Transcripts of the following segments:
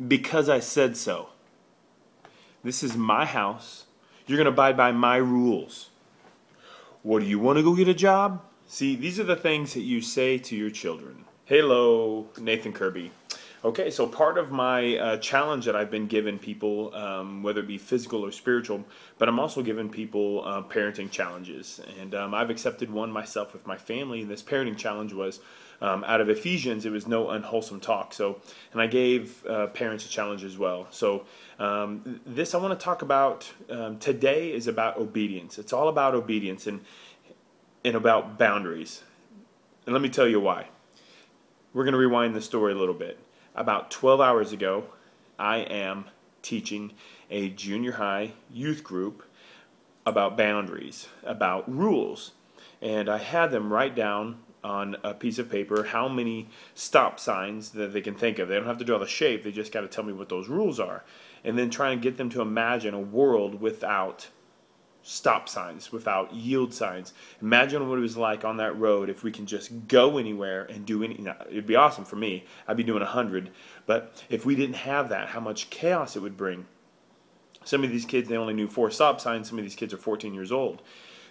because I said so. This is my house. You're going to abide by my rules. What, do you want to go get a job? See, these are the things that you say to your children. Hello, Nathan Kirby. Okay, so part of my challenge that I've been giving people, whether it be physical or spiritual, but I'm also giving people parenting challenges. And I've accepted one myself with my family. And this parenting challenge was out of Ephesians. It was no unwholesome talk. So, and I gave parents a challenge as well. So this I want to talk about today is about obedience. It's all about obedience and about boundaries. And let me tell you why. We're going to rewind the story a little bit. About 12 hours ago, I am teaching a junior high youth group about boundaries, about rules. And I had them write down on a piece of paper how many stop signs that they can think of. They don't have to draw the shape, they just got to tell me what those rules are. And then try and get them to imagine a world without stop signs, without yield signs. Imagine what it was like on that road if we can just go anywhere and do any. Now, it'd be awesome for me. I'd be doing 100. But if we didn't have that, how much chaos it would bring. Some of these kids, they only knew 4 stop signs. Some of these kids are 14 years old.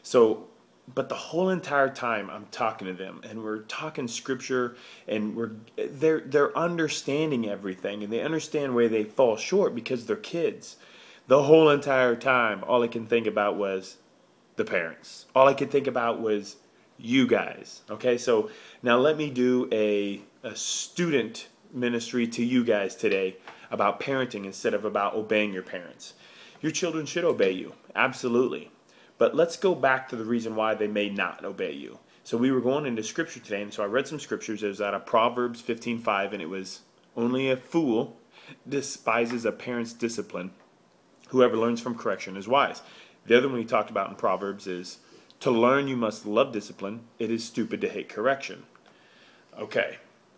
So, but the whole entire time I'm talking to them, and we're talking scripture, and they're understanding everything, and they understand where they fall short because they're kids. The whole entire time, all I can think about was the parents. All I could think about was you guys. Okay, so now let me do a student ministry to you guys today about parenting instead of about obeying your parents. Your children should obey you, absolutely. But let's go back to the reason why they may not obey you. So we were going into scripture today, and so I read some scriptures. It was out of Proverbs 15:5, and it was, only a fool despises a parent's discipline. Whoever learns from correction is wise. The other one we talked about in Proverbs is, to learn you must love discipline. It is stupid to hate correction. Okay,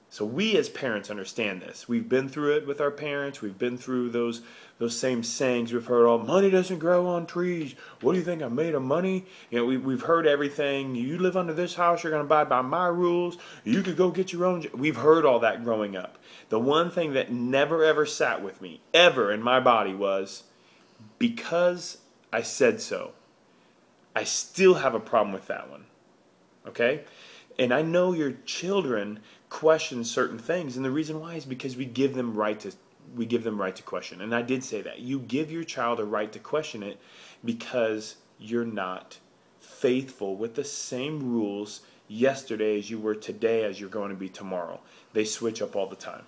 so we as parents understand this. We've been through it with our parents. We've been through those same sayings. We've heard all, money doesn't grow on trees. What do you think, I'm made of money? You know, we've heard everything. You live under this house, you're going to abide by my rules. You could go get your own. We've heard all that growing up. The one thing that never ever sat with me, ever in my body was, because I said so. I still have a problem with that one. Okay? And I know your children question certain things, and the reason why is because we give them right to question. And I did say that. You give your child a right to question it because you're not faithful with the same rules yesterday as you were today as you're going to be tomorrow. They switch up all the time.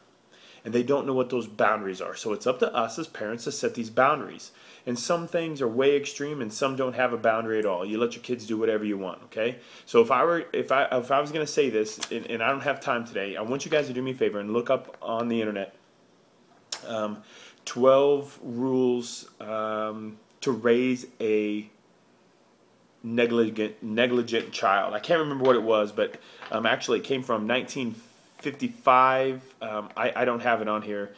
And they don't know what those boundaries are. So it's up to us as parents to set these boundaries. And some things are way extreme, and some don't have a boundary at all. You let your kids do whatever you want, okay? So if I was going to say this, and I don't have time today, I want you guys to do me a favor and look up on the internet 12 rules to raise a negligent child. I can't remember what it was, but actually it came from 1955. I don't have it on here.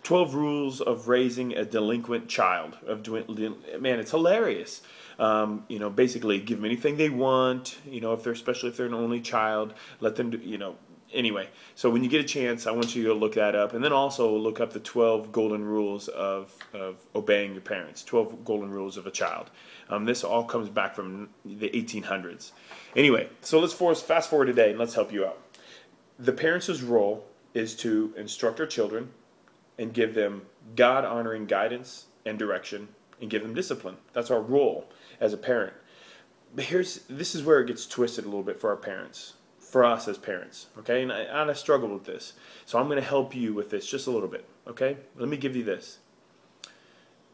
12 rules of raising a delinquent child. Man, it's hilarious. You know, basically give them anything they want. You know, especially if they're an only child, let them do, you know. Anyway, so when you get a chance, I want you to look that up, and then also look up the 12 golden rules of obeying your parents. 12 golden rules of a child. This all comes back from the 1800s. Anyway, so let's fast forward today, and let's help you out. The parents' role is to instruct our children and give them God-honoring guidance and direction and give them discipline. That's our role as a parent. But this is where it gets twisted a little bit for our parents, for us as parents, okay? And I struggle with this. So I'm going to help you with this just a little bit, okay? Let me give you this.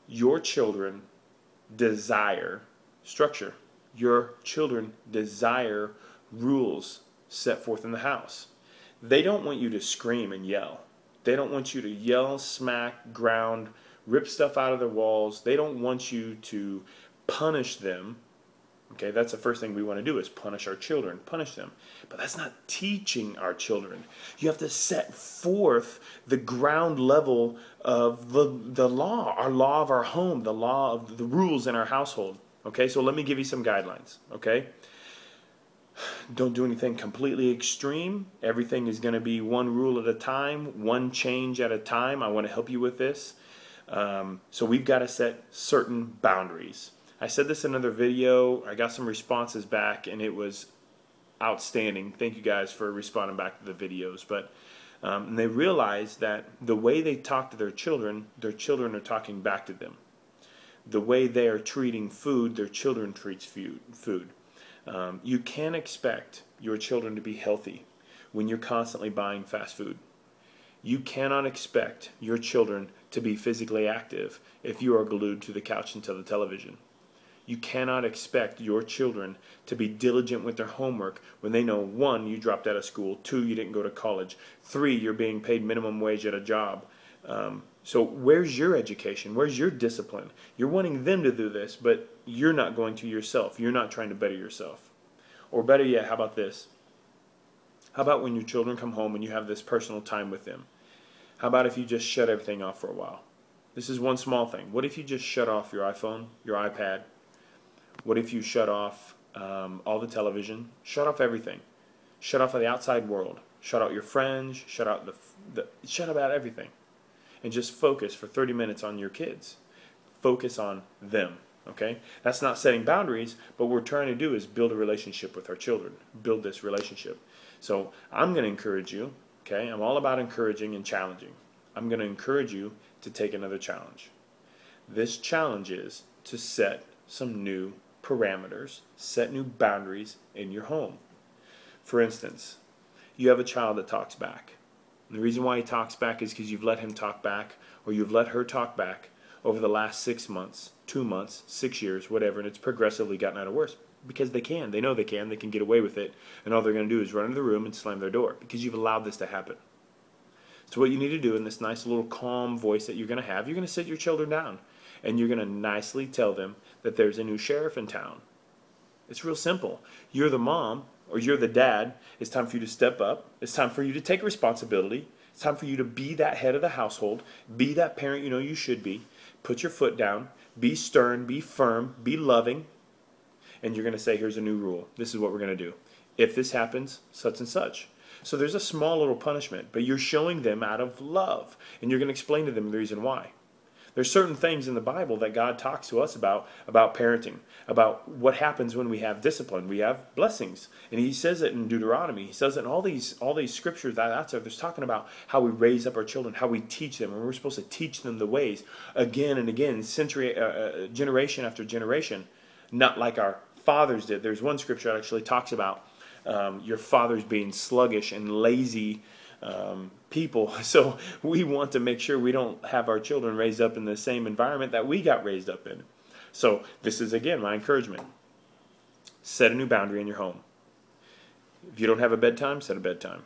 Your children desire structure. Your children desire rules set forth in the house. They don't want you to scream and yell. They don't want you to yell, smack, ground, rip stuff out of their walls. They don't want you to punish them. Okay, that's the first thing we want to do is punish our children, punish them. But that's not teaching our children. You have to set forth the ground level of the law, our law of our home, the law of the rules in our household. Okay, so let me give you some guidelines. Okay, Don't do anything completely extreme. Everything is going to be one rule at a time, one change at a time. I want to help you with this. So we've got to set certain boundaries. I said this in another video. I got some responses back, and it was outstanding. Thank you guys for responding back to the videos. But and they realized that the way they talk to their children are talking back to them. The way they are treating food, their children treats food. You can't expect your children to be healthy when you're constantly buying fast food. You cannot expect your children to be physically active if you are glued to the couch and to the television. You cannot expect your children to be diligent with their homework when they know, 1, you dropped out of school, 2, you didn't go to college, 3, you're being paid minimum wage at a job. So where's your education? Where's your discipline? You're wanting them to do this, but you're not going to yourself. You're not trying to better yourself. Or better yet, how about this? How about when your children come home and you have this personal time with them? How about if you just shut everything off for a while? This is one small thing. What if you just shut off your iPhone, your iPad? What if you shut off all the television? Shut off everything. Shut off the outside world. Shut out your friends. Shut out shut about everything. And just focus for 30 minutes on your kids. Focus on them. Okay? That's not setting boundaries, but what we're trying to do is build a relationship with our children. Build this relationship. So I'm going to encourage you. Okay? I'm all about encouraging and challenging. I'm going to encourage you to take another challenge. This challenge is to set some new parameters, set new boundaries in your home. For instance, you have a child that talks back. And the reason why he talks back is because you've let him talk back, or you've let her talk back over the last 6 months, 2 months, 6 years, whatever, and it's progressively gotten out of worse. Because they can. They know they can get away with it, and all they're going to do is run into the room and slam their door because you've allowed this to happen. So what you need to do in this nice little calm voice that you're going to have, you're going to sit your children down, and you're going to nicely tell them that there's a new sheriff in town. It's real simple. You're the mom, or you're the dad. It's time for you to step up. It's time for you to take responsibility. It's time for you to be that head of the household. Be that parent you know you should be. Put your foot down. Be stern. Be firm. Be loving. And you're going to say, here's a new rule. This is what we're going to do. If this happens, such and such. So there's a small little punishment, but you're showing them out of love. And you're going to explain to them the reason why. There's certain things in the Bible that God talks to us about parenting, about what happens when we have discipline. We have blessings. And he says it in Deuteronomy. He says it in all these scriptures that's there. There's talking about how we raise up our children, how we teach them, and we're supposed to teach them the ways again and again, generation after generation, not like our fathers did. There's one scripture that actually talks about your fathers being sluggish and lazy people. So we want to make sure we don't have our children raised up in the same environment that we got raised up in. So this is, again, my encouragement. Set a new boundary in your home. If you don't have a bedtime, set a bedtime.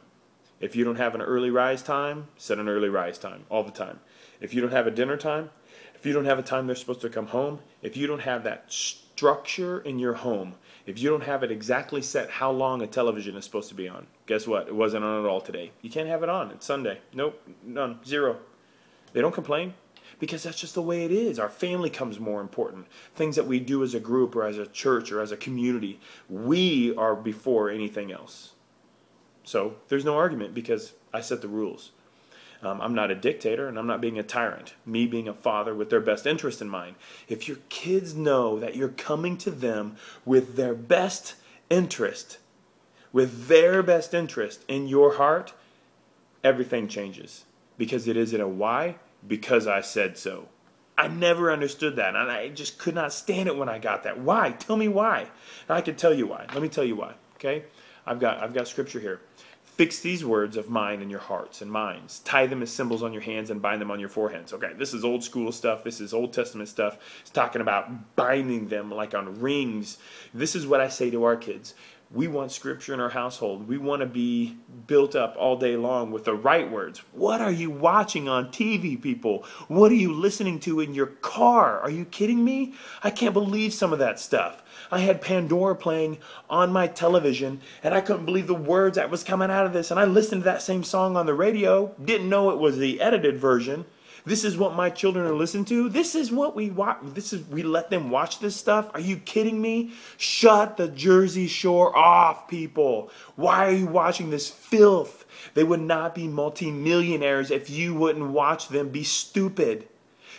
If you don't have an early rise time, set an early rise time all the time. If you don't have a dinner time, if you don't have a time they're supposed to come home, if you don't have that structure in your home, if you don't have it exactly set how long a television is supposed to be on, guess what? It wasn't on at all today. You can't have it on. It's Sunday. Nope, none, zero. They don't complain because that's just the way it is. Our family comes more important. Things that we do as a group or as a church or as a community, we are before anything else. So there's no argument because I set the rules. I'm not a dictator, and I'm not being a tyrant. Me being a father with their best interest in mind. If your kids know that you're coming to them with their best interest, in your heart, everything changes. Because it isn't a why, because I said so. I never understood that, and I just could not stand it when I got that. Why? Tell me why. And I can tell you why. Let me tell you why. Okay? I've got scripture here. Fix these words of mine in your hearts and minds. Tie them as symbols on your hands and bind them on your foreheads. Okay, this is old school stuff. This is Old Testament stuff. It's talking about binding them like on rings. This is what I say to our kids. We want scripture in our household. We want to be built up all day long with the right words. What are you watching on TV, people? What are you listening to in your car? Are you kidding me? I can't believe some of that stuff. I had Pandora playing on my television, and I couldn't believe the words that was coming out of this. And I listened to that same song on the radio. Didn't know it was the edited version. This is what my children are listening to. This is what we watch. We let them watch this stuff. Are you kidding me? Shut the Jersey Shore off, people. Why are you watching this filth? They would not be multimillionaires if you wouldn't watch them be stupid.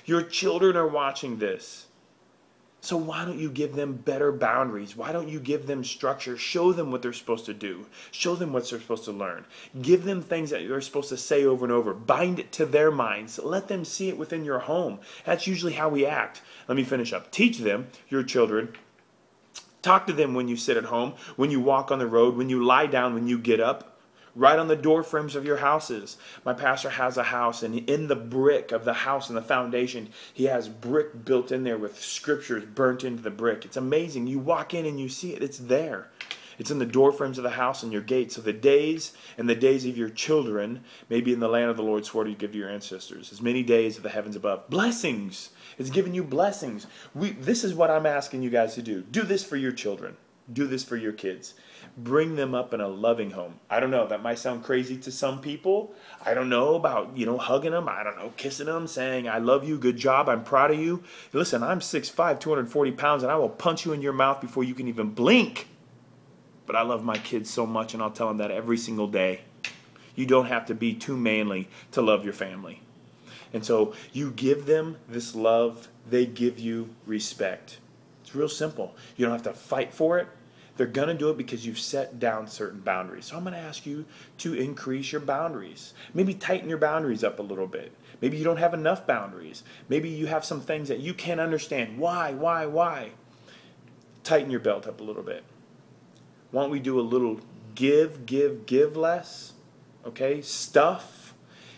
Your children are watching this. So why don't you give them better boundaries? Why don't you give them structure? Show them what they're supposed to do. Show them what they're supposed to learn. Give them things that they're supposed to say over and over. Bind it to their minds. Let them see it within your home. That's usually how we act. Let me finish up. Teach them, your children. Talk to them when you sit at home, when you walk on the road, when you lie down, when you get up. Right on the door frames of your houses. My pastor has a house, and in the brick of the house and the foundation, he has brick built in there with scriptures burnt into the brick. It's amazing. You walk in and you see it. It's there. It's in the door frames of the house and your gates. So the days and the days of your children may be in the land of the Lord swore to give to your ancestors. As many days of the heavens above. Blessings. It's giving you blessings. This is what I'm asking you guys to do. Do this for your children. Do this for your kids. Bring them up in a loving home. I don't know. That might sound crazy to some people. I don't know about, hugging them. I don't know, kissing them, saying, I love you, good job, I'm proud of you. Listen, I'm 6'5", 240 pounds, and I will punch you in your mouth before you can even blink. But I love my kids so much, and I'll tell them that every single day. You don't have to be too manly to love your family. And so you give them this love. They give you respect. It's real simple. You don't have to fight for it. They're going to do it because you've set down certain boundaries. So I'm going to ask you to increase your boundaries. Maybe tighten your boundaries up a little bit. Maybe you don't have enough boundaries. Maybe you have some things that you can't understand. Why? Tighten your belt up a little bit. Why don't we do a little give less? Okay? Stuff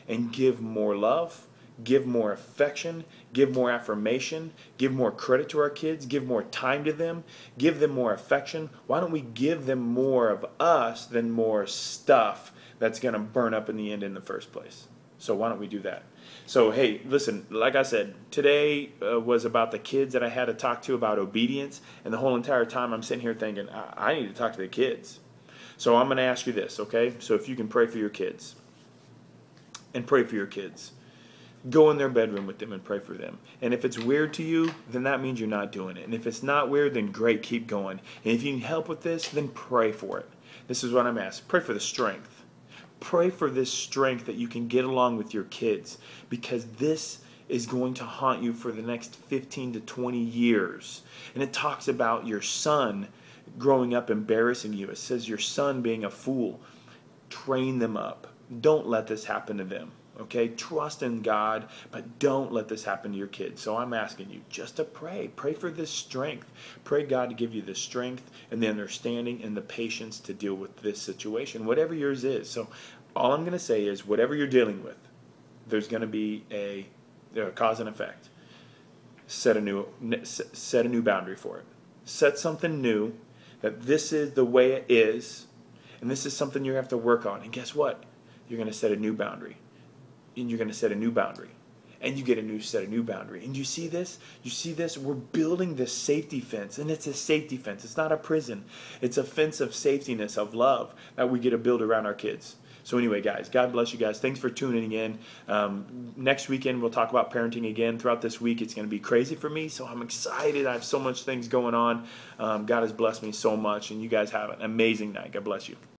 and give more love. Give more affection, give more affirmation, give more credit to our kids, give more time to them, give them more affection. Why don't we give them more of us than more stuff that's going to burn up in the end in the first place? So why don't we do that? So, hey, listen, like I said, today was about the kids that I had to talk to about obedience, and the whole entire time I'm sitting here thinking, I need to talk to the kids. So I'm going to ask you this, okay? So if you can pray for your kids, and pray for your kids. Go in their bedroom with them and pray for them. And if it's weird to you, then that means you're not doing it. And if it's not weird, then great, keep going. And if you need help with this, then pray for it. This is what I'm asking. Pray for the strength. Pray for this strength that you can get along with your kids, because this is going to haunt you for the next 15 to 20 years. And it talks about your son growing up embarrassing you. It says your son being a fool. Train them up. Don't let this happen to them. Okay, trust in God, but don't let this happen to your kids. So I'm asking you just to pray. Pray for this strength. Pray God to give you the strength and the understanding and the patience to deal with this situation, whatever yours is. So all I'm going to say is whatever you're dealing with, there's going to be a cause and effect. Set a new boundary for it. Set something new, that this is the way it is, and this is something you have to work on. And guess what? You're going to set a new boundary. And you're going to set a new boundary. And you get a set a new boundary. And you see this? You see this? We're building this safety fence. And it's a safety fence. It's not a prison. It's a fence of safetyness, of love that we get to build around our kids. So anyway, guys, God bless you guys. Thanks for tuning in. Next weekend, we'll talk about parenting again. Throughout this week, it's going to be crazy for me. So I'm excited. I have so much things going on. God has blessed me so much. And you guys have an amazing night. God bless you.